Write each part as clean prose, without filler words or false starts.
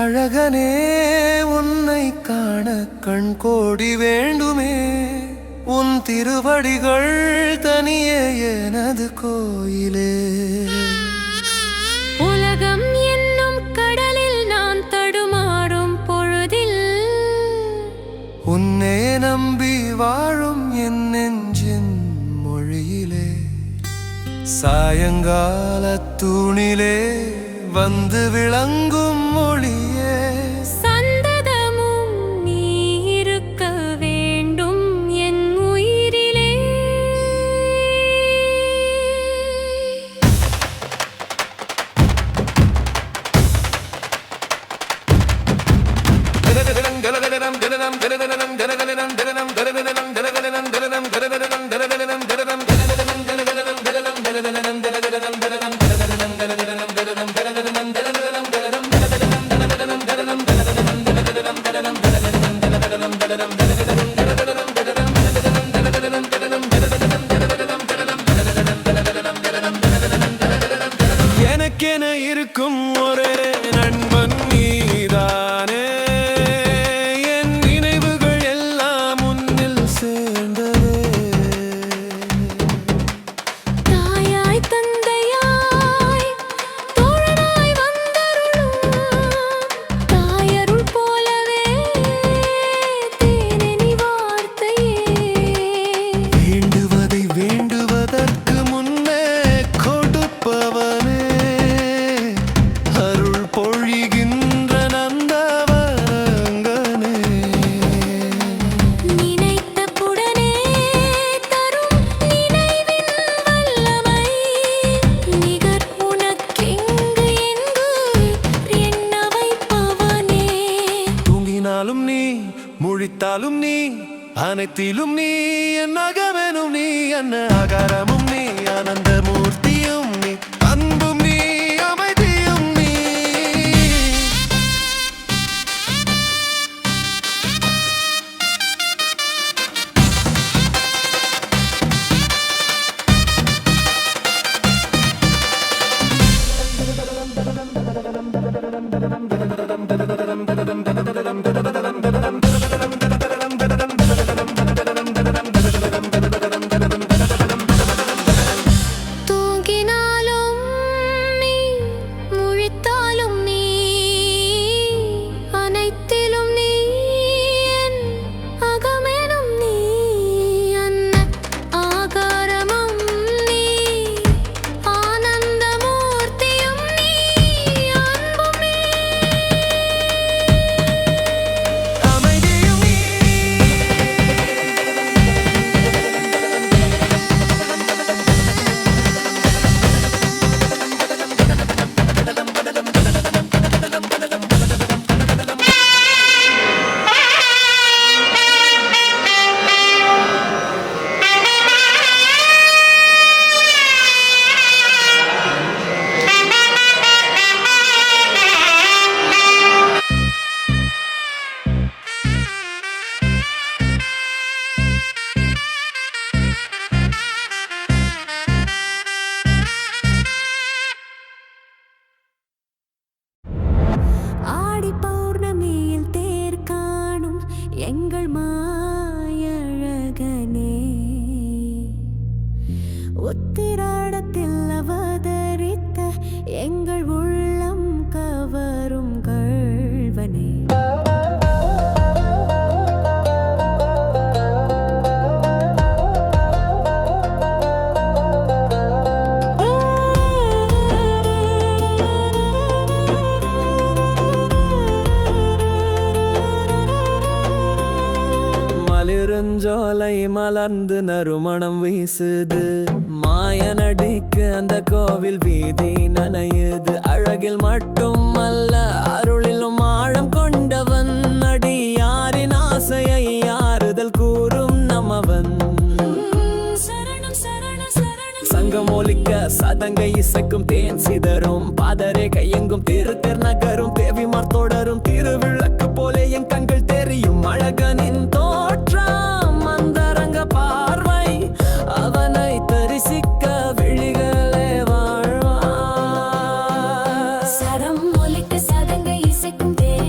அழகனே உன்னை காண கண் கோடி வேண்டுமே. உன் திருவடிகள் தனியே எனது கோயிலே. உலகம் என்னும் கடலில் நான் தடுமாறும் பொழுதில் உன்னை நம்பி வாழும் என் நெஞ்சின் மொழியிலே. சாயங்கால தூணிலே வந்து விளங்கும் மொழியே. சந்ததமும் நீ இருக்க வேண்டும் என் உயிரிலே. எனக்கென இருக்கும் ஒரே நண்பன் நீதானே. என் நினைவுகள் எல்லாம் உன்னில் சேர்ந்ததே. தாயாய் தந்தையாய் தோழனாய் வந்தருளும் தாயருள் போலவே தேனெனி வார்த்தையே. வேண்டுவதை வேண்டுவதற்கு முன்னே கொடுப்பவனே. அருள் பொழிகின்ற நந்தவரங்கனே. நினைத்தவுடனே தரும் நினைவின் வல்லமை நிகர் உனக்கெங்கு எங்கு எண்ண வைப்பவனே. தூங்கினாலும் நீ முழித்தாலும் நீ அனைத்திலும் நீ என் அகமெனும் நீ. என்ன அகரமும் நீ ஆனந்த மூர்த்தியும் நீ. அன்பும் நீ அமைதியும் நீ. தூங்கினாலும் நீ முழித்தாலும் நீ அனைத்திலும் நீ என் அகமெனும் நீ. அன்ன ஆகாரமும் நீ ஆனந்த மூர்த்தியும் நீ அன்பும் நீ. அமைதியும் நீ. ஆடி பௌர்ணமியில் தேர் காணும் எங்கள் மாயழகனே. உத்திராடத்தில் அவதரித்த எங்கள் உள்ளம் கவரும் கள்வனே. மலிருஞ்சோலை மலர்ந்து நறுமணம் வீசுது. மாயனடிக்கு அந்த கோவில் வீதி நனையுது. அழகில் மட்டும் அல்ல அருளிலும் ஆழம் கொண்டவன். அடியாரின் ஆசையை ஆறுதல் கூறும் நமவன். சங்கமோலிக்க சதங்கை இசைக்கும் தேன் சிதறும். பாதரே கையெங்கும் திருத்தர் நகரும். தேவிமார் தொடரும் திருவிளக்கு போலே என் கண்கள் தெரியும். அழகனின் தோற்றம் அந்தரங்க பார்வை அவனை தரிசிக்க விழிகளே வாழ்வார். சரம் ஒலிக்க சதங்கை இசைக்கும் தேன்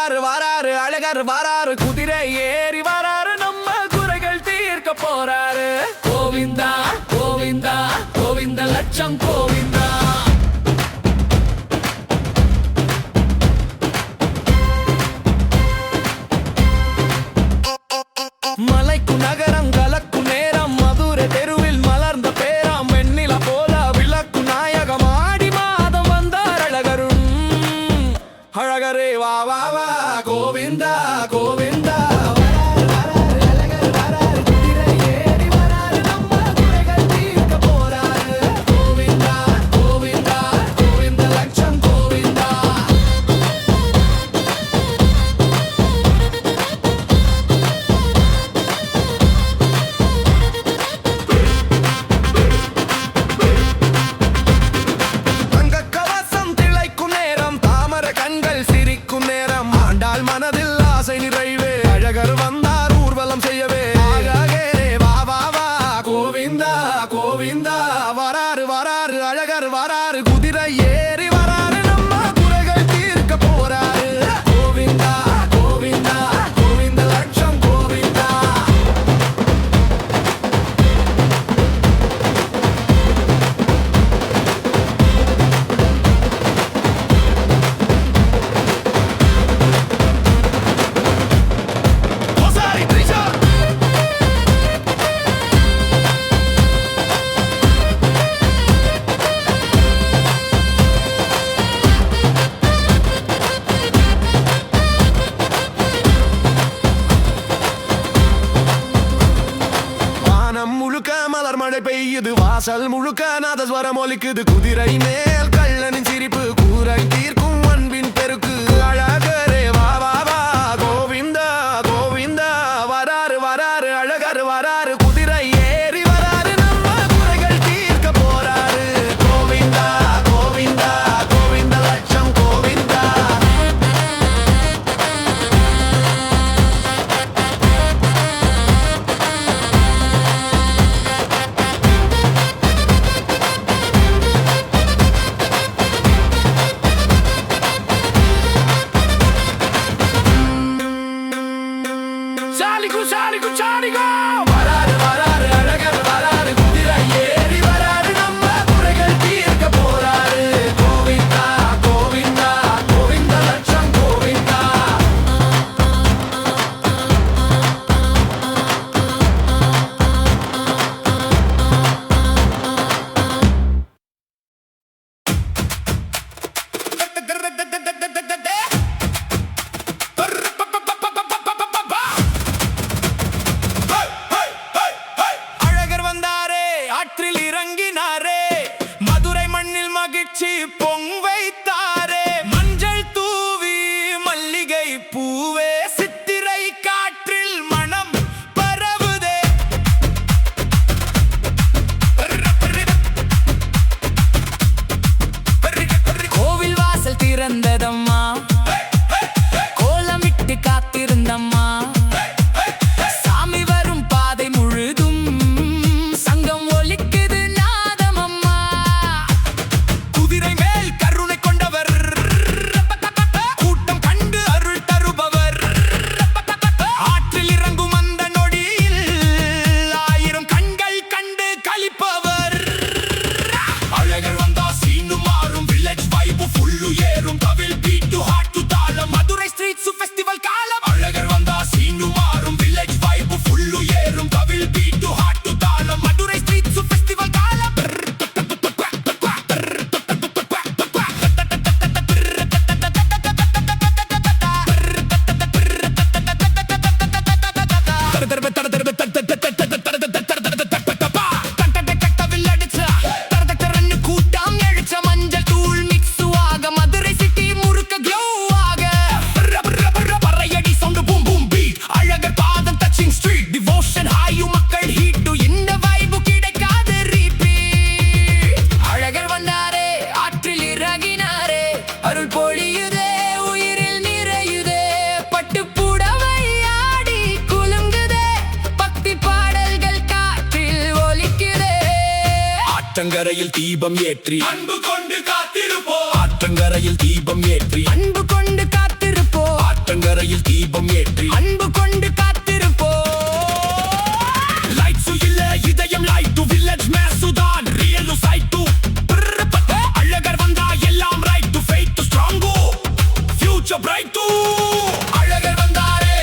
வராரு வராரு அழகர் வராரு குதிரை ஏறி வராரு நம்ம குறைகள் தீர்க்க போறாரு கோவிந்தா கோவிந்தா கோவிந்த லட்சம் கோவிந்தா மலைக்கு நகரம் கலக்கு நேரம் மதுரை தெருவில் மலர்ந்த பேராம் வெண்ணில போல விளக்கு நாயகம் ஆடி மாதம் வந்தார் அழகரும் அழகரே வா வா வா கோவிந்தா கோவிந்தா மனதில் ஆசை நிறைவே அழகர் வந்தார் ஊர்வலம் செய்யவே அழகரே வா வா வா கோவிந்தா கோவிந்தா வராரு வராரு அழகர் வராரு குதிரை ஏறி வராரு நம்ம குறைகள் தீர்க்க போறாரு கோவிந்தா கோவிந்தா கோவிந்த லட்சம் கோவிந்தா முழுக்க மலர் மழை பெய்யுது வாசல் முழுக்க நாதஸ்வரம் ஒலிக்குது குதிரை மேல் கள்ளனின் சிரிப்பு கூரை தீர்க்கும் அன்பின் பெருக்கு அழகரே வா வா வா கோவிந்தா கோவிந்தா வராரு வராரு அழகர் வராரு குதிரை ஏறி வராரு நம்ம குறைகள் தீர்க்க போறாரு கோவிந்தா கோவிந்தா கோவிந்த லட்சம் கோவிந்தா சாலிகு வராரு வராரு அழகர் வராரு குதிரை ஏறி வராரு நம்ம குறைகள் தீர்க்க போறாரு கோவிந்தா கோவிந்தா கோவிந்த லட்சம் கோவிந்தா ஆற்றில் இறங்கினாரே மதுரை மண்ணில் மகிழ்ச்சி பொங் வைத்தாரே மஞ்சள் தூவி மல்லிகை பூவே சித்திரை காற்றில் மனம் பரவுதே கோவில் வாசல் திறந்ததம்மா கோலமிட்டு காத்திருந்தம்மா சாமி வரும் பாதை முழுதும் ஆற்றங்கரையில் தீபம் ஏற்றி அன்பு கொண்டு காத்திருப்போம். ஆற்றங்கரையில் தீபம் ஏற்றி அன்பு கொண்டு காத்திருப்போம். ஆற்றங்கரையில் தீபம் ஏற்றி அன்பு கொண்டு காத்திருப்போம். லைட்ஸு இல்ல இதயம் லைட்டு வில்லேஜ் மேசுதான் ரியலு சைட்டு. அழகர் வந்தா எல்லாம் right faith strong future bright. Azhagar வந்தாரே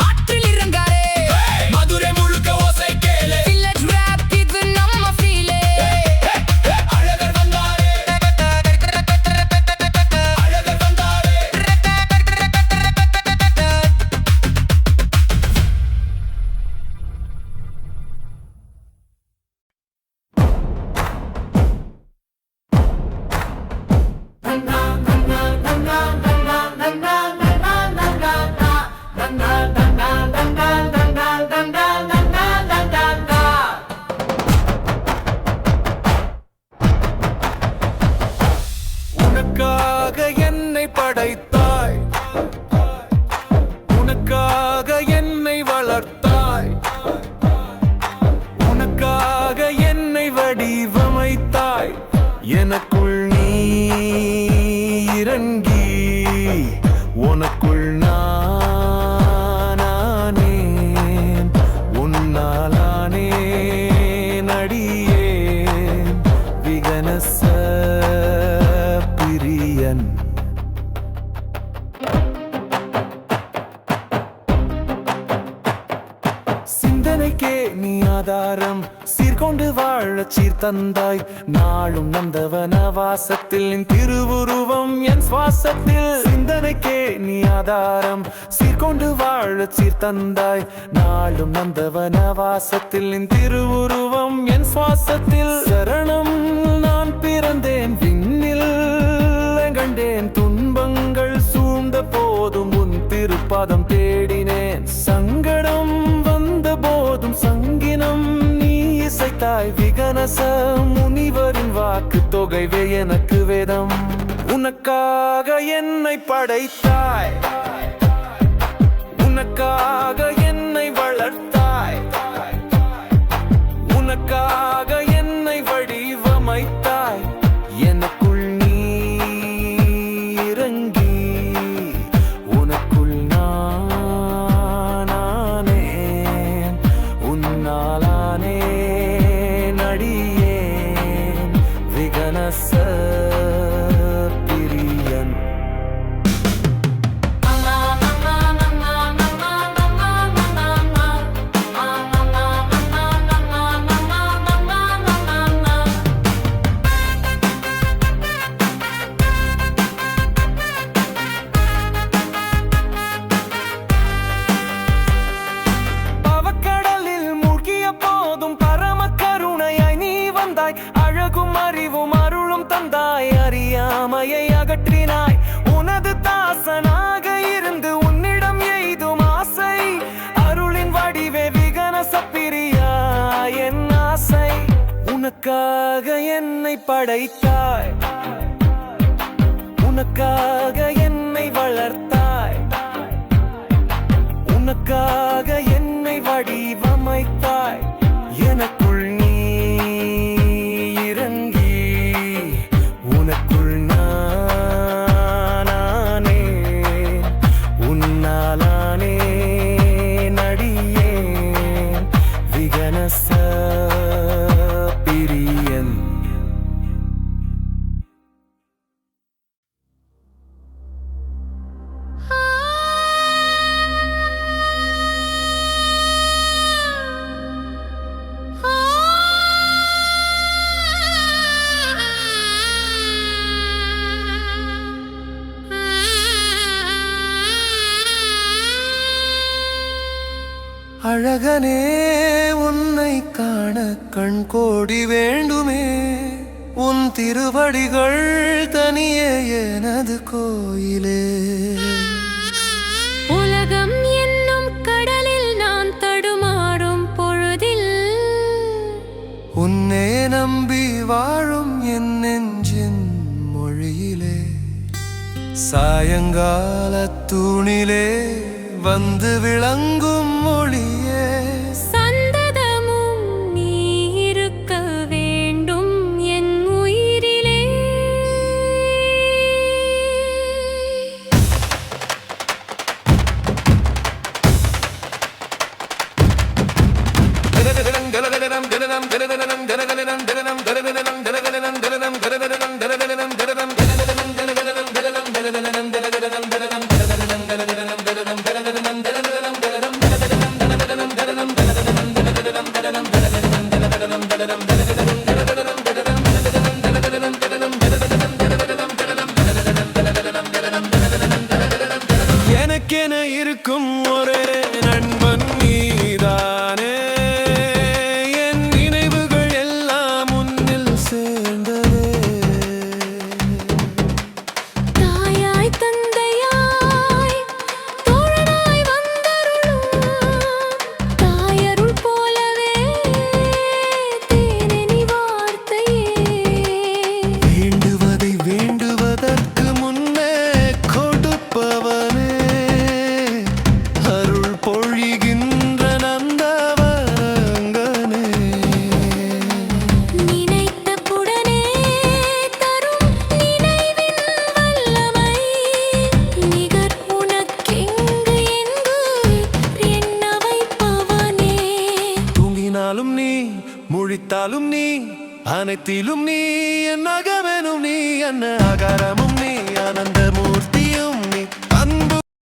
ஆற்றில் இறங்காரே மதுரை முழுக்க ஓசை கேளு வில்லேஜ் ராப் இது நம்ம ஃபீலே. அழகர் வந்தாரே அழகர் வந்தாரே. உனக்காக என்னை படைத்தாய், உனக்காக என்னை வளர்த்தாய், உனக்காக என்னை வடிவமைத்தாய். எனக்குள் நீ இறங்கி உனக்குள் நானேன், உன்னாலானே நடியேன் விகனச பிரியன். சிந்தனைக்கே நீ ஆதாரம் சீர்கொண்டு வாழச் சீர்தந்தாய். நாளும் நந்தவன வாசத்தில் நின் திருவுருவம் என் சுவாசத்தில். சிந்தனைக்கே நீ ஆதாரம் சீர்கொண்டு வாழச் சீர்தந்தாய். நாளும் நந்தவன வாசத்தில் நின் திருவுருவம் என் சுவாசத்தில். சரணம் நான் பிறந்தேன் விண்ணில் கண்டேன் துன்பங்கள் சூழ்ந்த போதும் உன் திருப்பாதம் தேடினேன். சங்கடம் வந்த போதும் சங்கினம் நீ இசைத்தாய். விகனச முனிவரின் வாக்கு தொகைவே எனக்கு வேதம். உனக்காக என்னை படைத்தாய், உனக்காக என்னை வளர்த்தாய், உனக்காக என்னை வடிவமைத்தாய். எனக்குள் நீ இறங்கி உனக்குள் நானேன், உன்னாலானே நடியேன் விகனச பிரியன். பவக்கடலில் மூழ்கிய போதும் பரம கருணையாய் நீ வந்தாய். அழகும் அறிவும் அருளும் தந்தாய். அறியாமையை அகற்றினாய். உனது தாசனாக இருந்து உன்னிடம் எய்தும் ஆசை. அருளின் வடிவே விகனச பிரியா என் ஆசை. உனக்காக என்னை படைத்தாய், உனக்காக என்னை வளர்த்தாய், உனக்காக என்னை வடிவமைத்தாய். எனக்குள் நீ இறங்கி உனக்குள் நானே, உன்னாலானே நடியேன் விகனச பிரியன். அழகனே உன்னை காண கண் கோடி வேண்டுமே. உன் திருவடிகள் தனியே எனது கோயிலே. உலகம் என்னும் கடலில் நான் தடுமாறும் பொழுதில் உன்னை நம்பி வாழும் என் நெஞ்சின் மொழியிலே. சாயங்கால தூணிலே வந்து விளங்கும் மொழியே. சந்ததமும் நீ இருக்க வேண்டும் என் உயிரிலே. எனக்கென இருக்கும் ஒரே நண்பன் நீதானே என் நினைவுகள் எல்லாம் உன்னில் சேர்ந்ததே தாயாய் தந்தையாய் தோழனாய் வந்தருளும் தாயருள் போலவே தேனெனி வார்த்தையே வேண்டுவதை வேண்டுவதற்கு முன்னே கொடுப்பவனே அருள் பொழிகின்ற நந்தவரங்கனே நினைத்தவுடனே தரும் நினைவின் வல்லமை நிகர் உனக்கெங்கு எங்கு எண்ண வைப்பவனே தூங்கினாலும் நீ முழித்தாலும் நீ அனைத்திலும் நீ என் அகமெனும் நீ என்ன அகரமும் நீ ஆனந்த